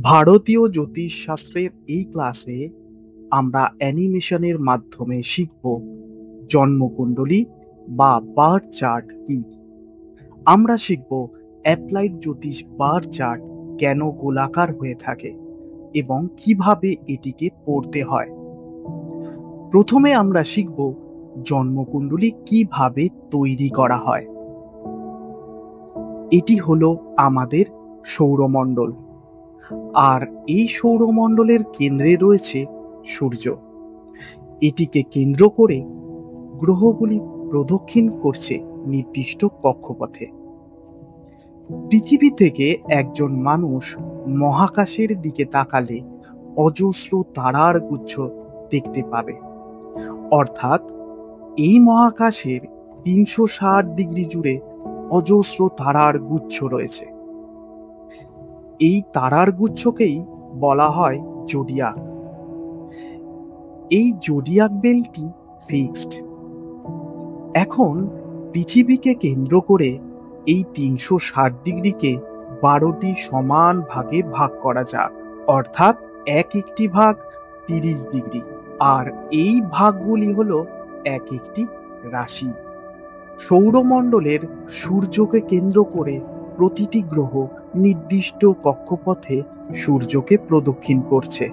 ভারতীয় জ্যোতিষশাস্ত্রের এই ক্লাসে আমরা অ্যানিমেশনের মাধ্যমে শিখব জন্মকুণ্ডলী বা বার্থ চার্ট কি। আমরা শিখব অ্যাপ্লাইড জ্যোতিষ বার্থ চার্ট কেন গোলাকার হয়ে থাকে এবং কিভাবে এটিকে পড়তে হয়। প্রথমে আমরা শিখব জন্মকুণ্ডলী কিভাবে তৈরি করা হয়। এটি হলো আমাদের সৌরমণ্ডল, আর এই সৌরমণ্ডলের কেন্দ্রে রয়েছে সূর্য। এটিকে কেন্দ্র করে গ্রহগুলি প্রদক্ষিণ করছে নির্দিষ্ট কক্ষপথে। পৃথিবী থেকে একজন মানুষ মহাকাশের দিকে তাকালে অজস্র তারার গুচ্ছ দেখতে পাবে, অর্থাৎ এই মহাকাশের ৩৬০ ডিগ্রি জুড়ে অজস্র তারার গুচ্ছ রয়েছে। এই তারার গুচ্ছকেই বলা হয় জোডিয়াক। এই জোডিয়াক বেল্টটি ফিক্সড। এখন পৃথিবীকে কেন্দ্র করে এই ৩৬০ ডিগ্রিকে ১২টি সমান ভাগে ভাগ করা যাক, অর্থাৎ এক একটি ভাগ ৩০ ডিগ্রি, আর এই ভাগগুলি হলো এক একটি রাশি। সৌরমণ্ডলের সূর্যকে কেন্দ্র করে প্রতিটি গ্রহ নির্দিষ্ট কক্ষপথে সূর্যকে প্রদক্ষিণ করছে,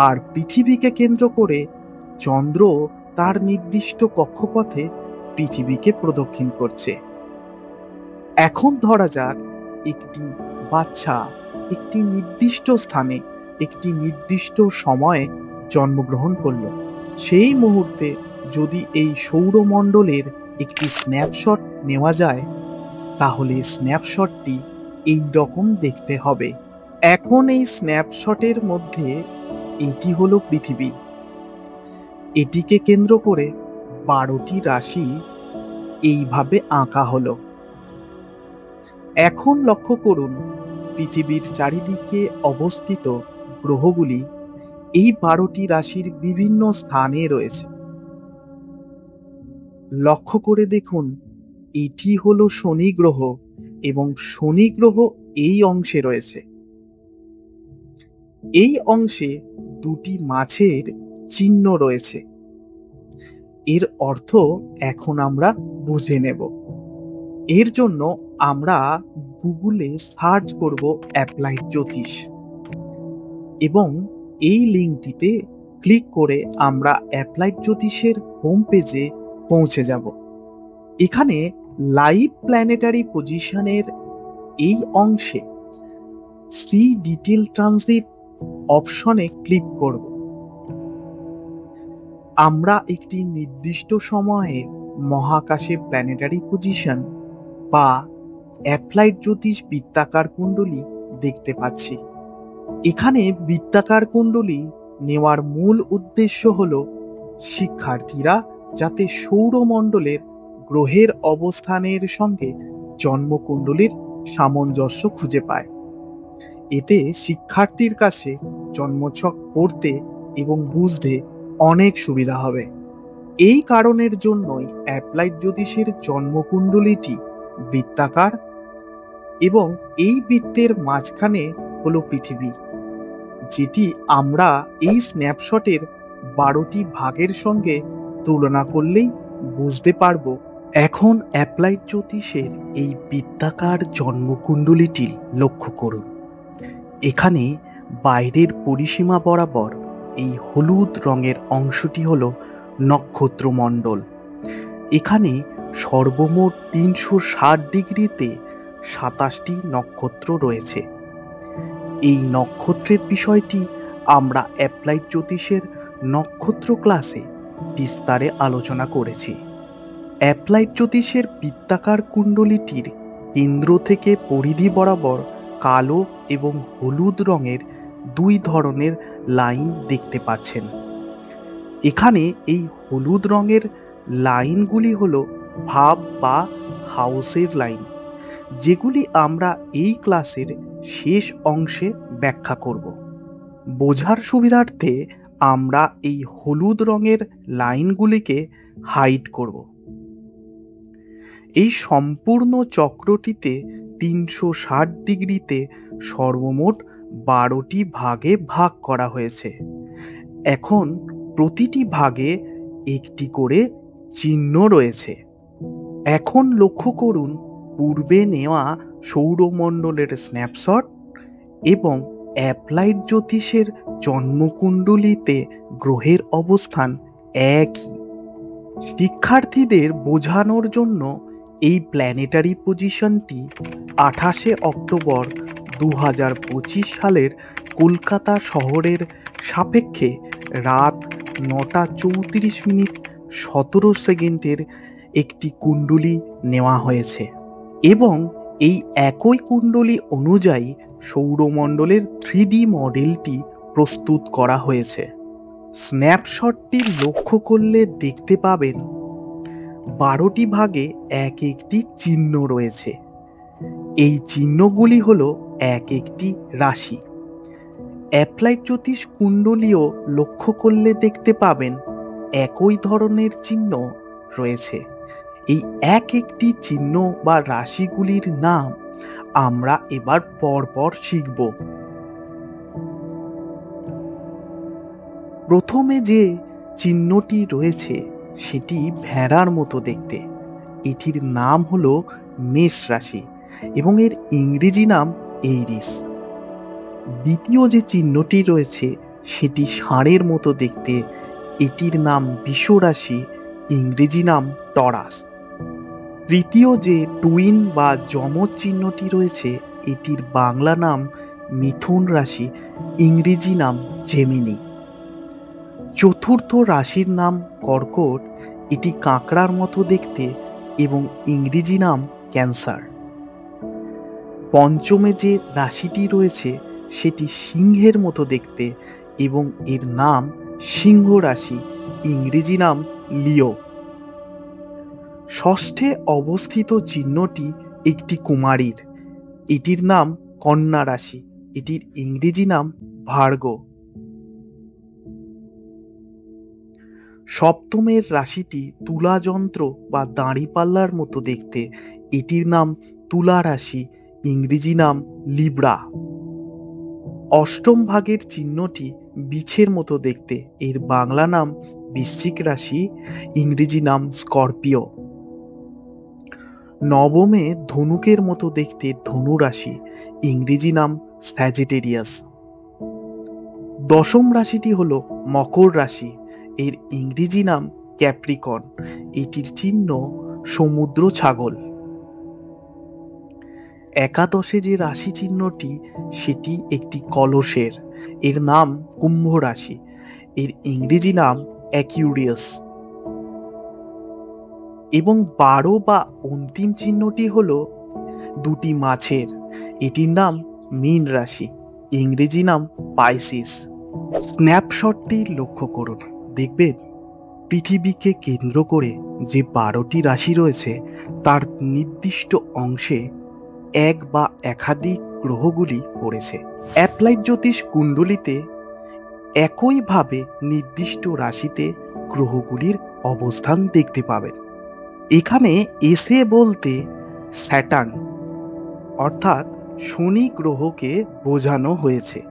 আর পৃথিবীকে কেন্দ্র করে চন্দ্র তার নির্দিষ্ট কক্ষপথে পৃথিবীকে প্রদক্ষিণ করছে। এখন ধরা যাক একটি বাচ্চা একটি নির্দিষ্ট স্থানে একটি নির্দিষ্ট সময়ে জন্মগ্রহণ করল। সেই মুহূর্তে যদি এই সৌরমণ্ডলের একটি স্ন্যাপশট নেওয়া যায়, তাহলে স্ন্যাপশটটি এই রকম দেখতে হবে। এখন এই স্ন্যাপশটের মধ্যে এটি হলো পৃথিবী। এটিকে কেন্দ্র করে ১২টি রাশি এইভাবে আঁকা হলো। এখন লক্ষ্য করুন পৃথিবীর চারিদিকে অবস্থিত গ্রহগুলি এই ১২টি রাশির বিভিন্ন স্থানে রয়েছে। লক্ষ্য করে দেখুন, এটি হলো শনি গ্রহ এবং শনি গ্রহ এই অংশে রয়েছে। এই অংশে দুটি মাছের চিহ্ন রয়েছে। এর অর্থ এখন আমরা বুঝে নেব। এর জন্য আমরা গুগলে সার্চ করব অ্যাপ্লাইড জ্যোতিষ, এবং এই লিঙ্কটিতে ক্লিক করে আমরা অ্যাপ্লাইড জ্যোতিষের হোম পেজে পৌঁছে যাব। এখানে লাইভ প্ল্যানেটারি পজিশনের এই অংশে সি ডিটেল ট্রানজিট অপশনে ক্লিক করব। আমরা একটি নির্দিষ্ট সময়ে মহাকাশে প্ল্যানেটারি পজিশন বা অ্যাপ্লাইড জ্যোতিষ বৃত্তাকার কুণ্ডলী দেখতে পাচ্ছি। এখানে বৃত্তাকার কুণ্ডলী নেওয়ার মূল উদ্দেশ্য হলো শিক্ষার্থীরা যাতে সৌরমণ্ডলের গ্রহের অবস্থানের সঙ্গে জন্মকুণ্ডলীর সামঞ্জস্য খুঁজে পায়। এতে শিক্ষার্থীর কাছে জন্মছক পড়তে এবং বুঝতে অনেক সুবিধা হবে। এই কারণের জন্যই অ্যাপ্লাইড জ্যোতিষের জন্মকুণ্ডলীটি বৃত্তাকার, এবং এই বৃত্তের মাঝখানে হলো পৃথিবী, যেটি আমরা এই স্ন্যাপশটের ১২টি ভাগের সঙ্গে তুলনা করলেই বুঝতে পারবো। এখন অ্যাপ্লাইড জ্যোতিষের এই বৃত্তাকার জন্মকুণ্ডলীটি লক্ষ্য করুন। এখানে বাইরের পরিসীমা বরাবর এই হলুদ রঙের অংশটি হলো নক্ষত্রমণ্ডল। এখানে সর্বমোট ৩৬০ ডিগ্রিতে ২৭টি নক্ষত্র রয়েছে। এই নক্ষত্রের বিষয়টি আমরা অ্যাপ্লাইড জ্যোতিষের নক্ষত্র ক্লাসে বিস্তারে আলোচনা করেছি। অ্যাপ্লাইড জ্যোতিষের বৃত্তাকার কুণ্ডলীটির কেন্দ্র থেকে পরিধি বরাবর কালো এবং হলুদ রঙের দুই ধরনের লাইন দেখতে পাচ্ছেন। এখানে এই হলুদ রঙের লাইনগুলি হলো ভাব বা হাউসের লাইন, যেগুলি আমরা এই ক্লাসের শেষ অংশে ব্যাখ্যা করব। বোঝার সুবিধার্থে আমরা এই হলুদ রঙের লাইনগুলিকে হাইড করব। এই সম্পূর্ণ চক্রটিতে ৩৬০ ডিগ্রিতে সর্বমোট 12টি ভাগে ভাগ করা হয়েছে। এখন প্রতিটি ভাগে একটি করে চিহ্ন রয়েছে। এখন লক্ষ্য করুন পূর্বে নেওয়া সৌরমণ্ডলের স্ন্যাপশট এবং অ্যাপ্লাইড জ্যোতিষের জন্মকুণ্ডলিতে গ্রহের অবস্থান একই। শিক্ষার্থীদের বোঝানোর জন্য এই প্ল্যানেটারি পজিশনটি 28শে অক্টোবর 2025 সালের কলকাতা শহরের সাপেক্ষে রাত 9:34:17 একটি কুণ্ডলী নেওয়া হয়েছে এবং এই একই কুণ্ডলী অনুযায়ী সৌরমণ্ডলের 3D মডেলটি প্রস্তুত করা হয়েছে। স্ন্যাপশটটি লক্ষ্য করলে দেখতে পাবেন 12টি ভাগে এক একটি চিহ্ন রয়েছে। এই চিহ্নগুলি হলো এক একটি রাশি। অ্যাপ্লাইড জ্যোতিষ কুণ্ডলীও লক্ষ্য করলে দেখতে পাবেন একই ধরনের চিহ্ন রয়েছে। এই এক একটি চিহ্ন বা রাশিগুলির নাম আমরা এবার পরপর শিখব। প্রথমে যে চিহ্নটি রয়েছে সেটি ভেড়ার মতো দেখতে। এটির নাম হলো মেষ রাশি এবং এর ইংরেজি নাম এইরিস। দ্বিতীয় যে চিহ্নটি রয়েছে সেটি ষাঁড়ের মতো দেখতে। এটির নাম বৃষ রাশি, ইংরেজি নাম টরাস। তৃতীয় যে টুইন বা যমজ চিহ্নটি রয়েছে এটির বাংলা নাম মিথুন রাশি, ইংরেজি নাম জেমিনি। চতুর্থ রাশির নাম কর্কট, এটি কাঁকড়ার মতো দেখতে এবং ইংরেজি নাম ক্যান্সার। পঞ্চমে যে রাশিটি রয়েছে সেটি সিংহের মতো দেখতে এবং এর নাম সিংহ রাশি, ইংরেজি নাম লিও। ষষ্ঠে অবস্থিত চিহ্নটি একটি কুমারীর, এটির নাম কন্যা রাশি, এটির ইংরেজি নাম ভার্গ। সপ্তমের রাশিটি তুলা যন্ত্র বা দাঁড়িপাল্লার মতো দেখতে, এটির নাম তুলা রাশি, ইংরেজি নাম লিব্রা। অষ্টম ভাগের চিহ্নটি বিছের মতো দেখতে, এর বাংলা নাম বৃশ্চিক রাশি, ইংরেজি নাম স্করপিও। নবমে ধনুকের মতো দেখতে ধনু রাশি, ইংরেজি নাম স্যাজিটেরিয়াস। দশম রাশিটি হলো মকর রাশি, এর ইংরেজি নাম ক্যাপ্রিকন, এটির চিহ্ন সমুদ্র ছাগল। একাদশে যে রাশি চিহ্নটি সেটি একটি কলসের, এর নাম কুম্ভ রাশি, এর ইংরেজি নাম অ্যাকিউরিয়াস। এবং 12 বা অন্তিম চিহ্নটি হলো দুটি মাছের, এটির নাম মীন রাশি, ইংরেজি নাম পাইসিস। স্ন্যাপশটটি লক্ষ্য করুন, দেখবেন পৃথিবীকে কেন্দ্র করে যে 12টি রাশি রয়েছে তার নির্দিষ্ট অংশে এক বা একাধিক গ্রহগুলি পড়েছে। অ্যাপ্লাইড জ্যোতিষ কুণ্ডলিতে একইভাবে নির্দিষ্ট রাশিতে গ্রহগুলির অবস্থান দেখতে পাবেন। এখানে এসে বলতে স্যাটার্ন অর্থাৎ শনি গ্রহকে বোঝানো হয়েছে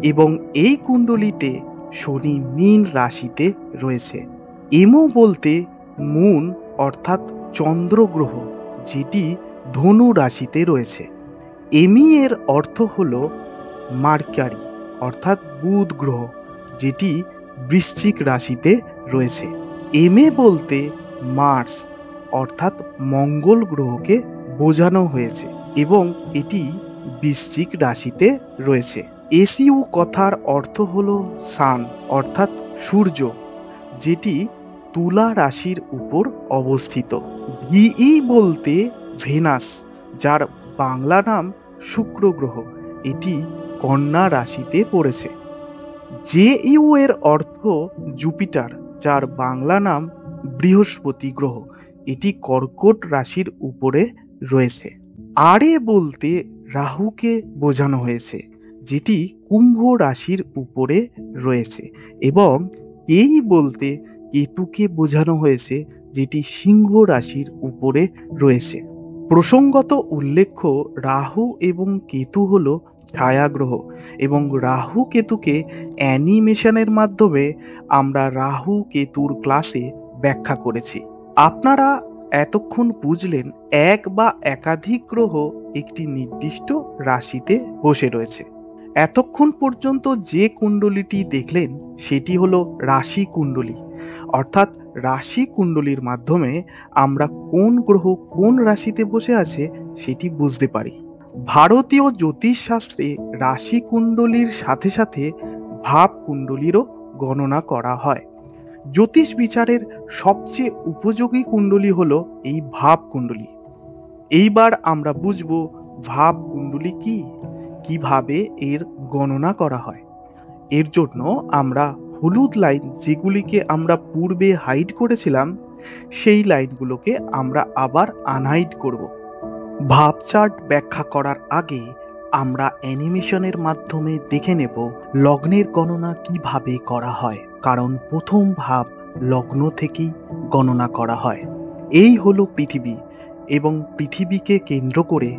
এবং এই কুণ্ডলিতে শনি মীন রাশিতে রয়েছে। এমো বলতে মুন অর্থাৎ চন্দ্র গ্রহ, যেটি ধনু রাশিতে রয়েছে। এমি এর অর্থ হল মার্কারি অর্থাৎ বুধ গ্রহ, যেটি বৃশ্চিক রাশিতে রয়েছে। এমে বলতে মার্স অর্থাৎ মঙ্গল গ্রহকে বোঝানো হয়েছে এবং এটি বৃশ্চিক রাশিতে রয়েছে। এসইউ কথার অর্থ হল সান অর্থাৎ সূর্য, যেটি তুলা রাশির উপর অবস্থিত। ভিই বলতে ভেনাস, যার বাংলা নাম শুক্র গ্রহ, এটি কন্যা রাশিতে পড়েছে। জেইউ এর অর্থ জুপিটার, যার বাংলা নাম বৃহস্পতি গ্রহ, এটি কর্কট রাশির উপরে রয়েছে। আরে বলতে রাহুকে বোঝানো হয়েছে, যেটি কুম্ভ রাশির উপরে রয়েছে এবং কেই বলতে কেতুকে বোঝানো হয়েছে, যেটি সিংহ রাশির উপরে রয়েছে। প্রসঙ্গত উল্লেখ্য, রাহু এবং কেতু হল ছায়াগ্রহ এবং রাহু কেতুকে অ্যানিমেশনের মাধ্যমে আমরা রাহু কেতুর ক্লাসে ব্যাখ্যা করেছি। আপনারা এতক্ষণ বুঝলেন এক বা একাধিক গ্রহ একটি নির্দিষ্ট রাশিতে বসে রয়েছে। এতক্ষণ পর্যন্ত যে কুণ্ডলীটি দেখলেন সেটি হলো রাশি কুণ্ডলী, অর্থাৎ রাশি কুণ্ডলীর মাধ্যমে আমরা কোন গ্রহ কোন রাশিতে বসে আছে সেটি বুঝতে পারি। ভারতীয় জ্যোতিষশাস্ত্রে রাশি কুণ্ডলীর সাথে সাথে ভাব কুণ্ডলীরও গণনা করা হয়। জ্যোতিষ বিচারের সবচেয়ে উপযোগী কুণ্ডলী হলো এই ভাব কুণ্ডলী। এইবার আমরা বুঝব ভাব কুণ্ডলী কি, কিভাবে এর গণনা করা হয়। এর জন্য আমরা হলুদ লাইন, যেগুলিকে আমরা পূর্বে হাইড করেছিলাম, সেই লাইনগুলোকে আমরা আবার আনহাইড করব। ভাব চার্ট ব্যাখ্যা করার আগে আমরা অ্যানিমেশনের মাধ্যমে দেখে নেব লগ্নের গণনা কিভাবে করা হয়, কারণ প্রথম ভাব লগ্ন থেকেই গণনা করা হয়। এই হলো পৃথিবী, এবং পৃথিবীকে কেন্দ্র করে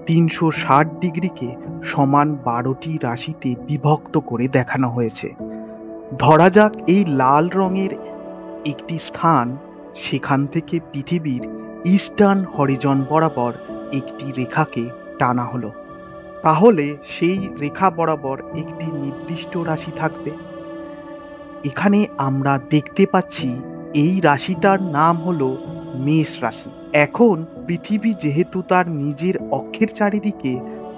360 ডিগ্রিকে সমান 12টি রাশিতে বিভক্ত করে দেখানো হয়েছে। ধরা যাক এই লাল রঙের একটি স্থান, সেখান থেকে পৃথিবীর ইস্টার্ন হরিজন বরাবর একটি রেখাকে টানা হলো। তাহলে সেই রেখা বরাবর একটি নির্দিষ্ট রাশি থাকবে। এখানে আমরা দেখতে পাচ্ছি এই রাশিটার নাম হলো মেষ রাশি। এখন পৃথিবী যেহেতু তার নিজের অক্ষের চারিদিকে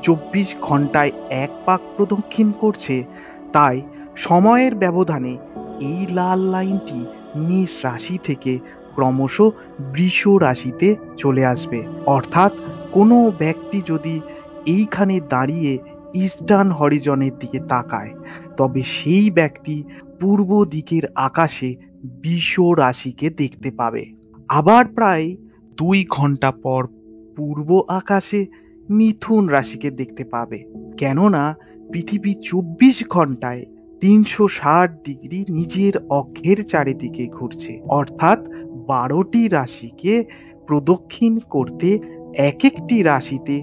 24 ঘন্টায় এক পাক প্রদক্ষিণ করছে, তাই সময়ের ব্যবধানে এই লাল লাইনটি মেষ রাশি থেকে ক্রমশ বৃষ রাশিতে চলে আসবে। অর্থাৎ কোনো ব্যক্তি যদি এইখানে দাঁড়িয়ে ইস্টার্ন হরিজনের দিকে তাকায়, তবে সেই ব্যক্তি পূর্ব দিকের আকাশে বৃষ রাশিকে দেখতে পাবে। আবার প্রায় 2 ঘন্টা পর পূর্ব আকাশে মিথুন রাশিকে দেখতে পাবে, কেননা পৃথিবী 24 ঘন্টায় 360 ডিগ্রি নিজের অক্ষের চারিদিকে ঘুরছে। অর্থাৎ 12টি রাশিকে প্রদক্ষিণ করতে এক একটি রাশিতে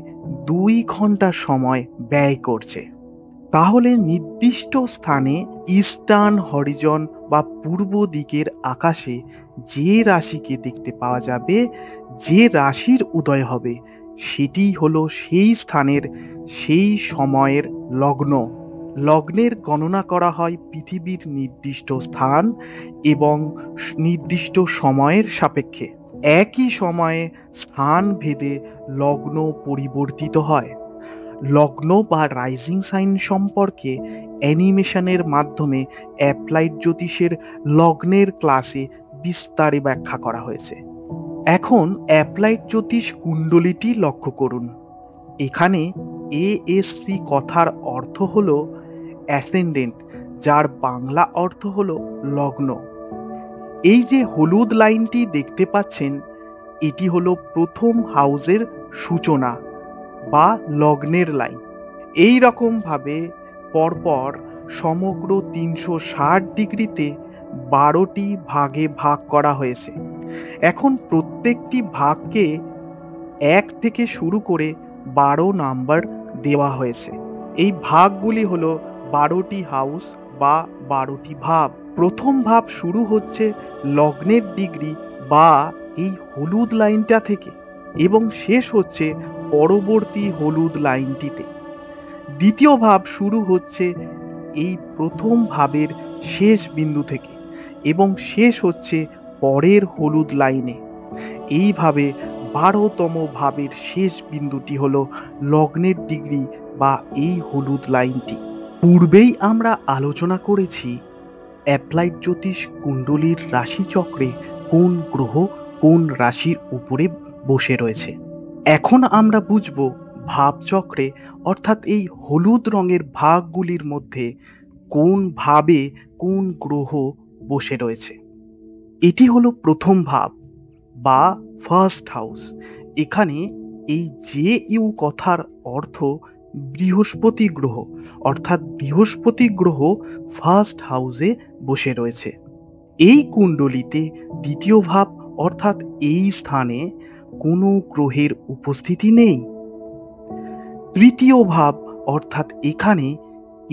2 ঘন্টা সময় ব্যয় করছে। তাহলে নির্দিষ্ট স্থানে ইস্টার্ন হরিজন বা পূর্ব দিকের আকাশে যে রাশিকে দেখতে পাওয়া যাবে, যে রাশির উদয় হবে, সেটি হলো সেই স্থানের সেই সময়ের লগ্ন। লগ্নের গণনা করা হয় পৃথিবীর নির্দিষ্ট স্থান এবং নির্দিষ্ট সময়ের সাপেক্ষে। একই সময়ে স্থান ভেদে লগ্ন পরিবর্তিত হয়। লগ্ন বা রাইজিং সাইন সম্পর্কে অ্যানিমেশনের মাধ্যমে অ্যাপ্লাইড জ্যোতিষের লগ্নের ক্লাসে বিস্তারে ব্যাখ্যা করা হয়েছে। এখন অ্যাপ্লাইড জ্যোতিষ কুণ্ডলীটি লক্ষ্য করুন। এখানে এএসসি কথার অর্থ হলো অ্যাসেন্ডেন্ট, যার বাংলা অর্থ হলো লগ্ন। এই যে হলুদ লাইনটি দেখতে পাচ্ছেন, এটি হলো প্রথম হাউসের সূচনা বা লগ্নের লাইন। এই রকম ভাবে পরপর সমগ্র 360 ডিগ্রিতে 12টি ভাগে ভাগ করা হয়েছে। এখন প্রত্যেকটি ভাগকে 1 থেকে শুরু করে 12 নাম্বার দেওয়া হয়েছে। এই ভাগগুলি হলো 12টি হাউস বা 12টি ভাব। প্রথম ভাব শুরু হচ্ছে লগ্নের ডিগ্রি বা এই হলুদ লাইনটা থেকে এবং শেষ হচ্ছে পরবর্তী হলুদ লাইনটিতে। দ্বিতীয় ভাব শুরু হচ্ছে এই প্রথম ভাবের শেষ বিন্দু থেকে এবং শেষ হচ্ছে পরের হলুদ লাইনে। এইভাবে 12তম ভাবের শেষ বিন্দুটি হলো লগ্নের ডিগ্রি বা এই হলুদ লাইনটি। পূর্বেই আমরা আলোচনা করেছি অ্যাপ্লাইড জ্যোতিষ কুণ্ডলীর রাশিচক্রে কোন গ্রহ কোন রাশির উপরে বসে রয়েছে। এখন আমরা বুঝব ভাবচক্রে, অর্থাৎ এই হলুদ রঙের ভাগগুলির মধ্যে কোন ভাবে কোন গ্রহ বসে রয়েছে। এটি হলো প্রথম ভাব বা ফার্স্ট হাউস। এখানে এই যে ইউ কথার অর্থ বৃহস্পতি গ্রহ, অর্থাৎ বৃহস্পতি গ্রহ ফার্স্ট হাউসে বসে রয়েছে। এই কুণ্ডলিতে দ্বিতীয় ভাব অর্থাৎ এই স্থানে কোনো গ্রহের উপস্থিতি নেই। তৃতীয় ভাব অর্থাৎ এখানে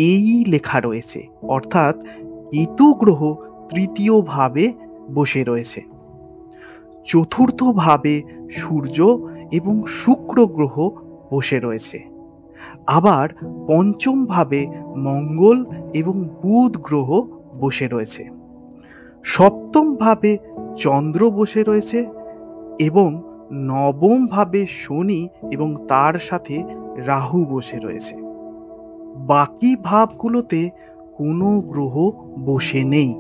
এই লেখা রয়েছে, অর্থাৎ কেতু গ্রহ তৃতীয় ভাবে বসে রয়েছে। চতুর্থ ভাবে সূর্য এবং শুক্র গ্রহ বসে রয়েছে। আবার পঞ্চম ভাবে মঙ্গল এবং বুধ গ্রহ বসে রয়েছে। সপ্তম ভাবে চন্দ্র বসে রয়েছে এবং নবম ভাবে শনি এবং তার সাথে রাহু বসে রয়েছে। বাকি ভাবগুলোতে কোনো গ্রহ বসে নেই।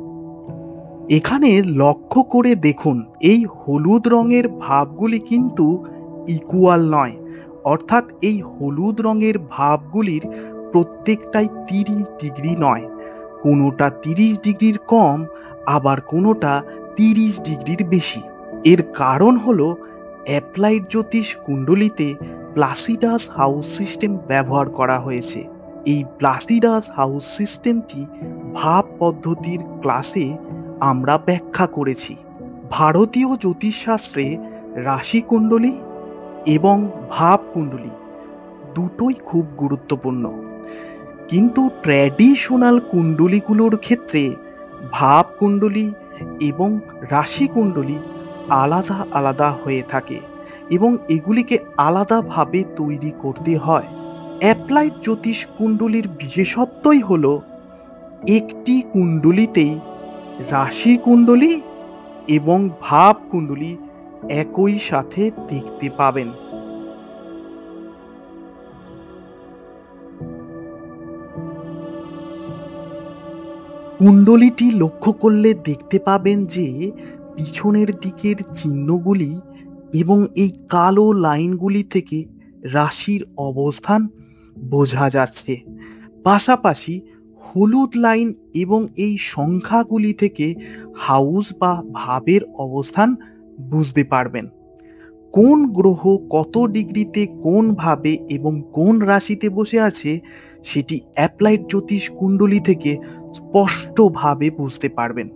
এখানে লক্ষ্য করে দেখুন, এই হলুদ রঙের ভাবগুলি কিন্তু ইকুয়াল নয়, অর্থাৎ এই হলুদ রঙের ভাবগুলির প্রত্যেকটাই 30 ডিগ্রি নয়, কোনোটা 30 ডিগ্রির কম, আবার কোনোটা 30 ডিগ্রির বেশি। এর কারণ হলো অ্যাপ্লাইড জ্যোতিষ কুণ্ডলিতে প্লাসিডাস হাউস সিস্টেম ব্যবহার করা হয়েছে। এই প্লাসিডাস হাউস সিস্টেমটি ভাব পদ্ধতির ক্লাসে আমরা ব্যাখ্যা করেছি। ভারতীয় জ্যোতিষশাস্ত্রে রাশি কুণ্ডলী এবং ভাব কুণ্ডলী দুটোই খুব গুরুত্বপূর্ণ, কিন্তু ট্র্যাডিশনাল কুণ্ডলীগুলোর ক্ষেত্রে ভাব কুণ্ডলী এবং রাশি কুণ্ডলী আলাদা আলাদা হয়ে থাকে এবং এগুলিকে আলাদাভাবে তৈরি করতে হয়। অ্যাপ্লাইড জ্যোতিষ কুণ্ডলীর বিশেষত্বই হলো একটি কুণ্ডলীতেই রাশি কুণ্ডলী এবং ভাব কুণ্ডলী একই সাথে দেখতে পাবেন। কুণ্ডলীটি লক্ষ্য করলে দেখতে পাবেন যে পিছনের দিকের চিহ্নগুলি এবং এই কালো লাইনগুলি থেকে রাশির অবস্থান বোঝা যাচ্ছে। পাশাপাশি হলুদ লাইন এবং এই সংখ্যাগুলি থেকে হাউস বা ভাবের অবস্থান বুঝতে পারবেন। কোন গ্রহ কত ডিগ্রিতে কোন ভাবে এবং কোন রাশিতে বসে আছে সেটি অ্যাপ্লাইড জ্যোতিষ কুণ্ডলী থেকে স্পষ্টভাবে বুঝতে পারবেন।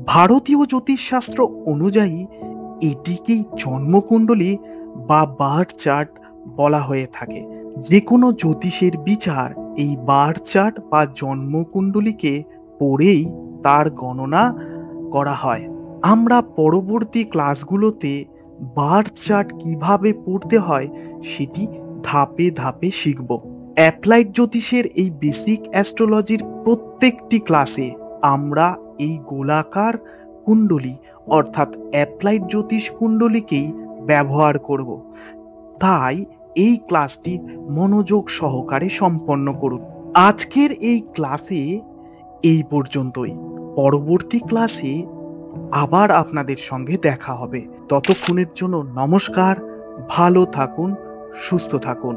ভারতীয় জ্যোতিষশাস্ত্র অনুযায়ী এটিকেই জন্মকুণ্ডলী বা বার্থ চার্ট বলা হয়ে থাকে। যে কোনো জ্যোতিষের বিচার এই বার্থ চার্ট বা জন্মকুণ্ডলীকে পড়েই তার গণনা করা হয়। আমরা পরবর্তী ক্লাসগুলোতে বার্থ চার্ট কিভাবে পড়তে হয় সেটি ধাপে ধাপে শিখব। অ্যাপ্লাইড জ্যোতিষের এই বেসিক অ্যাস্ট্রোলজির প্রত্যেকটি ক্লাসে আমরা এই গোলাকার কুণ্ডলী অর্থাৎ অ্যাপ্লাইড জ্যোতিষ কুণ্ডলীকেই ব্যবহার করব। তাই এই ক্লাসটি মনোযোগ সহকারে সম্পন্ন করুন। আজকের এই ক্লাসে এই পর্যন্তই। পরবর্তী ক্লাসে আবার আপনাদের সঙ্গে দেখা হবে। ততক্ষণের জন্য নমস্কার, ভালো থাকুন, সুস্থ থাকুন।